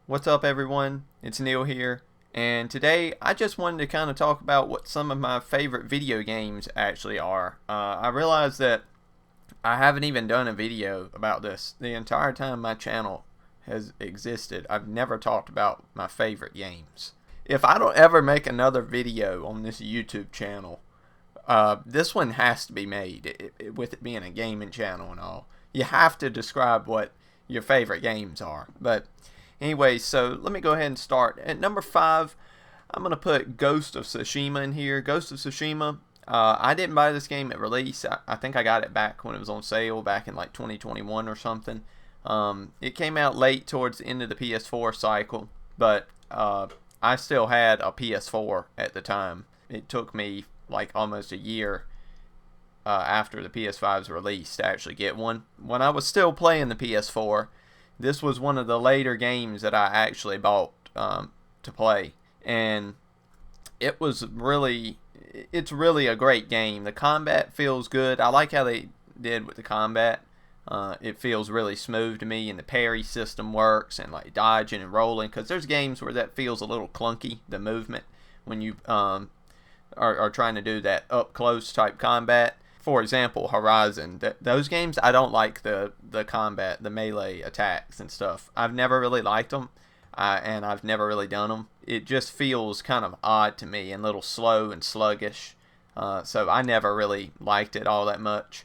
What's up, everyone? It's Neil here, and today I just wanted to kind of talk about what some of my favorite video games actually are. I realized that I haven't even done a video about this the entire time my channel has existed. I've never talked about my favorite games. If I don't ever make another video on this YouTube channel, this one has to be made, with it being a gaming channel and all. You have to describe what your favorite games are. But anyway, so let me go ahead and start. At number 5, I'm going to put Ghost of Tsushima in here. Ghost of Tsushima, I didn't buy this game at release. I think I got it back when it was on sale back in like 2021 or something. It came out late towards the end of the PS4 cycle, but I still had a PS4 at the time. It took me like almost a year after the PS5's release to actually get one. When I was still playing the PS4, this was one of the later games that I actually bought to play, and it's really a great game. The combat feels good. I like how they did with the combat. It feels really smooth to me, and the parry system works, and like dodging and rolling, because there's games where that feels a little clunky, the movement, when you are trying to do that up close type combat. For example, Horizon. Those games, I don't like the combat, the melee attacks and stuff. I've never really liked them, and I've never really done them. It just feels kind of odd to me and a little slow and sluggish. So I never really liked it all that much.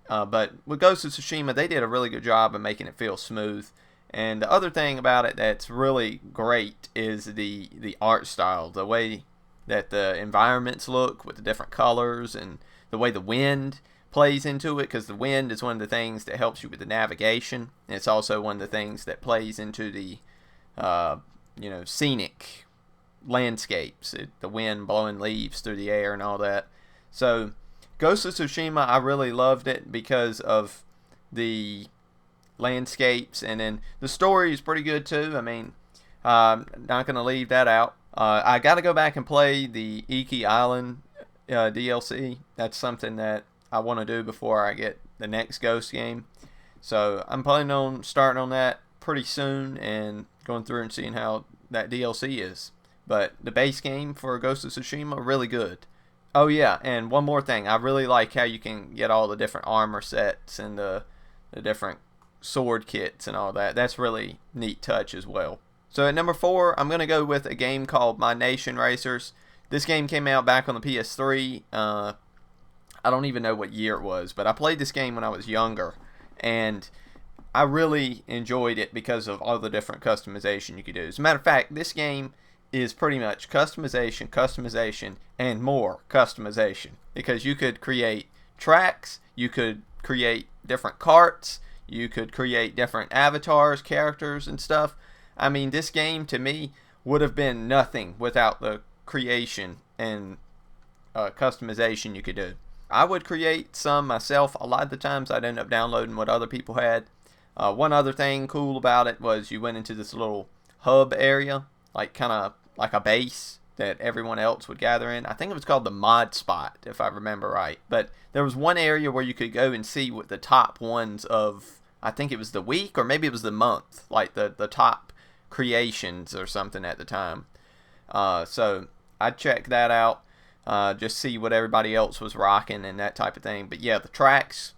But with Ghost of Tsushima, they did a really good job of making it feel smooth. And the other thing about it that's really great is the art style, the way that the environments look with the different colors, and the way the wind plays into it, because the wind is one of the things that helps you with the navigation. And it's also one of the things that plays into the scenic landscapes, the wind blowing leaves through the air and all that. So Ghost of Tsushima, I really loved it because of the landscapes, and then the story is pretty good too. I mean, not going to leave that out. I got to go back and play the Iki Island DLC. That's something that I want to do before I get the next Ghost game. So I'm planning on starting on that pretty soon and going through and seeing how that DLC is. But the base game for Ghost of Tsushima, really good. Oh yeah, and one more thing. I really like how you can get all the different armor sets and the different sword kits and all that. That's really neat touch as well. So at number 4, I'm going to go with a game called My Nation Racers. This game came out back on the PS3. I don't even know what year it was, but I played this game when I was younger, and I really enjoyed it because of all the different customization you could do. As a matter of fact, this game is pretty much customization, and more customization, because you could create tracks, you could create different carts, you could create different avatars, characters, and stuff. I mean, this game to me would have been nothing without the creation and customization you could do. I would create some myself. A lot of the times I'd end up downloading what other people had. One other thing cool about it was you went into this little hub area, like kind of like a base that everyone else would gather in. I think it was called the mod spot, if I remember right. But there was one area where you could go and see what the top ones of, I think it was the week or maybe it was the month, like the top creations or something at the time. So I'd check that out, just see what everybody else was rocking and that type of thing. But yeah, the tracks,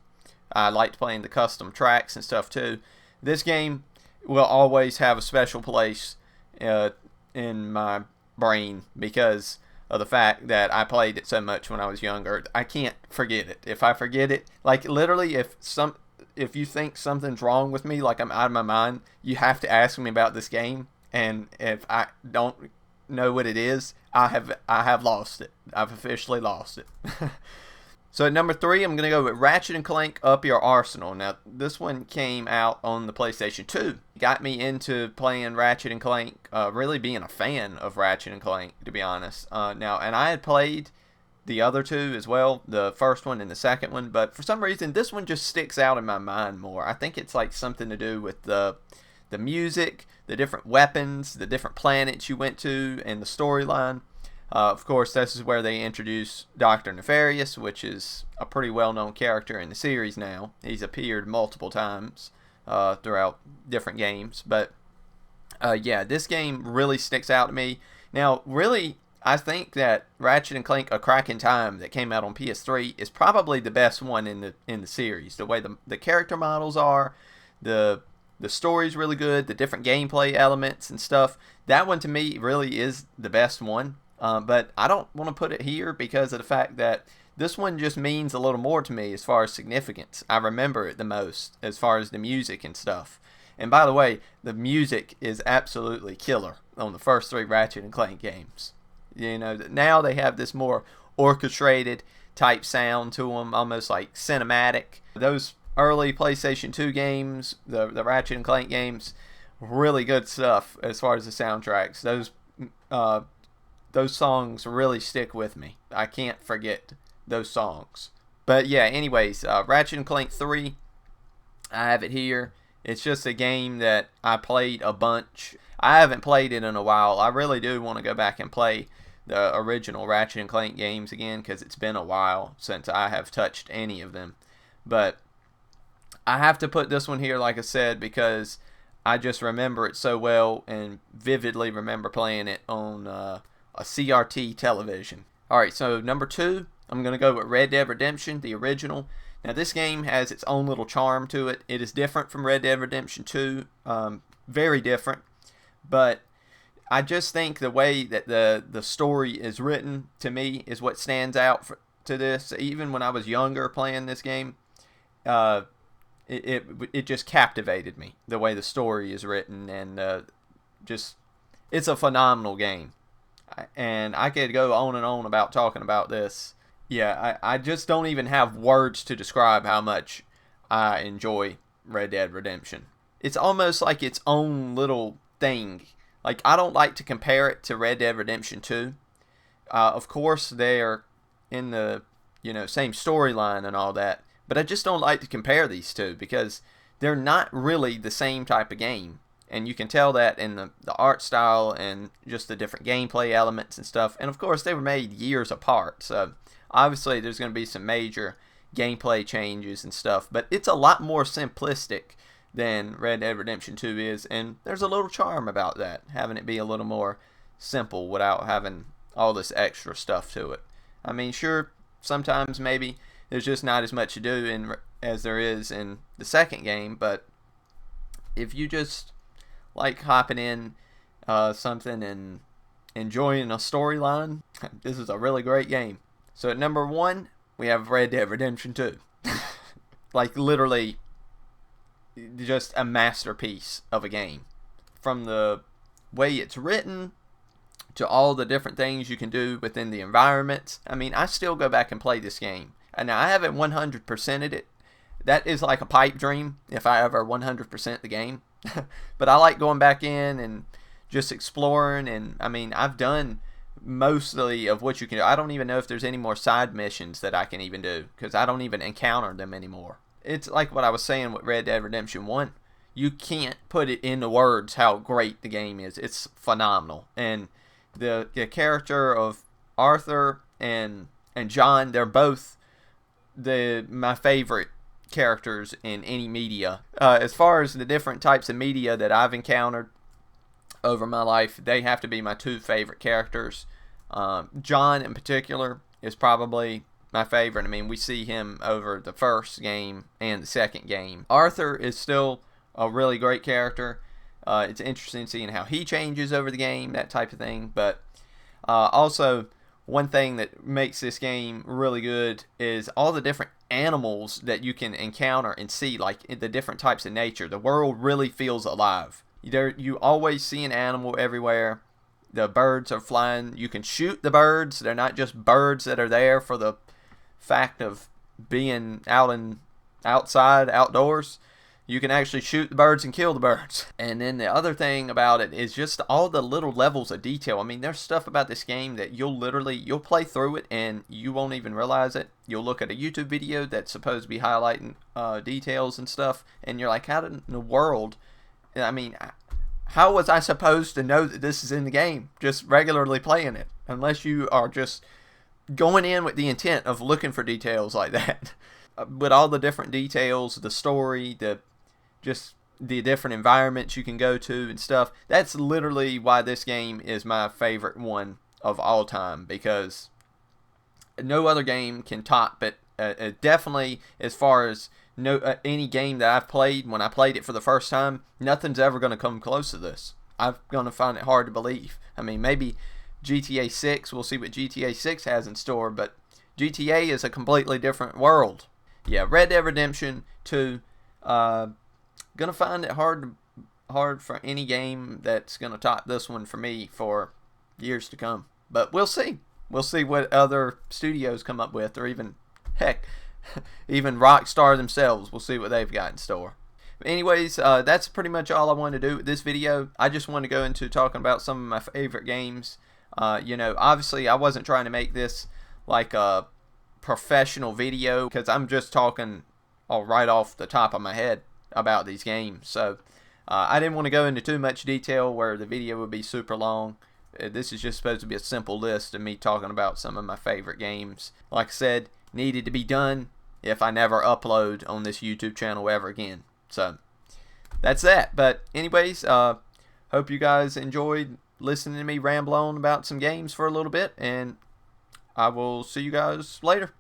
I liked playing the custom tracks and stuff too. This game will always have a special place in my brain because of the fact that I played it so much when I was younger. I can't forget it. If I forget it, like literally, if you think something's wrong with me, like I'm out of my mind, you have to ask me about this game, and if I don't know what it is, I have lost it. I've officially lost it. So at number 3, I'm going to go with Ratchet and Clank Up Your Arsenal. Now, this one came out on the PlayStation 2. It got me into playing Ratchet and Clank, really being a fan of Ratchet and Clank, to be honest. And I had played the other two as well, the first one and the second one, but for some reason, this one just sticks out in my mind more. I think it's like something to do with the music, the different weapons, the different planets you went to, and the storyline. Of course, this is where they introduce Dr. Nefarious, which is a pretty well-known character in the series now. He's appeared multiple times throughout different games. But Yeah, this game really sticks out to me. Now, really, I think that Ratchet and Clank: A Crack in Time that came out on PS3 is probably the best one in the series. The way the character models are, the the story's really good, the different gameplay elements and stuff. That one to me really is the best one. But I don't want to put it here because of the fact that this one just means a little more to me as far as significance. I remember it the most as far as the music and stuff. And by the way, the music is absolutely killer on the first three Ratchet and Clank games. You know, now they have this more orchestrated type sound to them, almost like cinematic. Those early PlayStation 2 games, the Ratchet and Clank games, really good stuff as far as the soundtracks. Those songs really stick with me. I can't forget those songs. But yeah, anyways, Ratchet and Clank 3, I have it here. It's just a game that I played a bunch. I haven't played it in a while. I really do want to go back and play the original Ratchet and Clank games again because it's been a while since I have touched any of them. But I have to put this one here, like I said, because I just remember it so well and vividly remember playing it on a CRT television. Alright, so number 2, I'm going to go with Red Dead Redemption, the original. Now this game has its own little charm to it. It is different from Red Dead Redemption 2, very different. But I just think the way that the story is written, to me, is what stands out to this. Even when I was younger playing this game, it just captivated me, the way the story is written. And it's a phenomenal game. And I could go on and on about talking about this. Yeah, I just don't even have words to describe how much I enjoy Red Dead Redemption. It's almost like its own little thing. Like, I don't like to compare it to Red Dead Redemption 2. Of course, they're in the same storyline and all that. But I just don't like to compare these two because they're not really the same type of game. And you can tell that in the art style and just the different gameplay elements and stuff. And of course, they were made years apart. So obviously, there's going to be some major gameplay changes and stuff. But it's a lot more simplistic than Red Dead Redemption 2 is. And there's a little charm about that, having it be a little more simple without having all this extra stuff to it. I mean, sure, sometimes maybe there's just not as much to do as there is in the second game. But if you just like hopping in something and enjoying a storyline, this is a really great game. So at number 1, we have Red Dead Redemption 2. Like, literally just a masterpiece of a game. From the way it's written to all the different things you can do within the environments. I mean, I still go back and play this game. And now I haven't 100%ed it. That is like a pipe dream if I ever 100% the game. But I like going back in and just exploring. And I mean, I've done mostly of what you can do. I don't even know if there's any more side missions that I can even do because I don't even encounter them anymore. It's like what I was saying with Red Dead Redemption 1. You can't put it into words how great the game is. It's phenomenal. And the character of Arthur and John, they're both my favorite characters in any media. As far as the different types of media that I've encountered over my life, they have to be my 2 favorite characters. John in particular is probably my favorite. I mean, we see him over the first game and the second game. Arthur is still a really great character. It's interesting seeing how he changes over the game, that type of thing. But also, one thing that makes this game really good is all the different animals that you can encounter and see, like the different types of nature. The world really feels alive. You always see an animal everywhere. The birds are flying. You can shoot the birds. They're not just birds that are there for the fact of being outside, outdoors. You can actually shoot the birds and kill the birds. And then the other thing about it is just all the little levels of detail. I mean, there's stuff about this game that you'll play through it and you won't even realize it. You'll look at a YouTube video that's supposed to be highlighting details and stuff, and you're like, how in the world? I mean, how was I supposed to know that this is in the game just regularly playing it? Unless you are just going in with the intent of looking for details like that. With all the different details, the story, just the different environments you can go to and stuff. That's literally why this game is my favorite one of all time, because no other game can top it. Definitely, as far as any game that I've played, when I played it for the first time, nothing's ever going to come close to this. I'm going to find it hard to believe. I mean, maybe GTA 6, we'll see what GTA 6 has in store, but GTA is a completely different world. Yeah, Red Dead Redemption 2, gonna find it hard for any game that's gonna top this one for me for years to come. But we'll see. We'll see what other studios come up with, or even, heck, even Rockstar themselves. We'll see what they've got in store. But anyways, that's pretty much all I wanted to do with this video. I just want to go into talking about some of my favorite games. You know, obviously I wasn't trying to make this like a professional video, because I'm just talking right off the top of my head about these games. So I didn't want to go into too much detail where the video would be super long. This is just supposed to be a simple list of me talking about some of my favorite games. Like I said, needed to be done if I never upload on this YouTube channel ever again. So that's that. But anyways, hope you guys enjoyed listening to me ramble on about some games for a little bit, and I will see you guys later.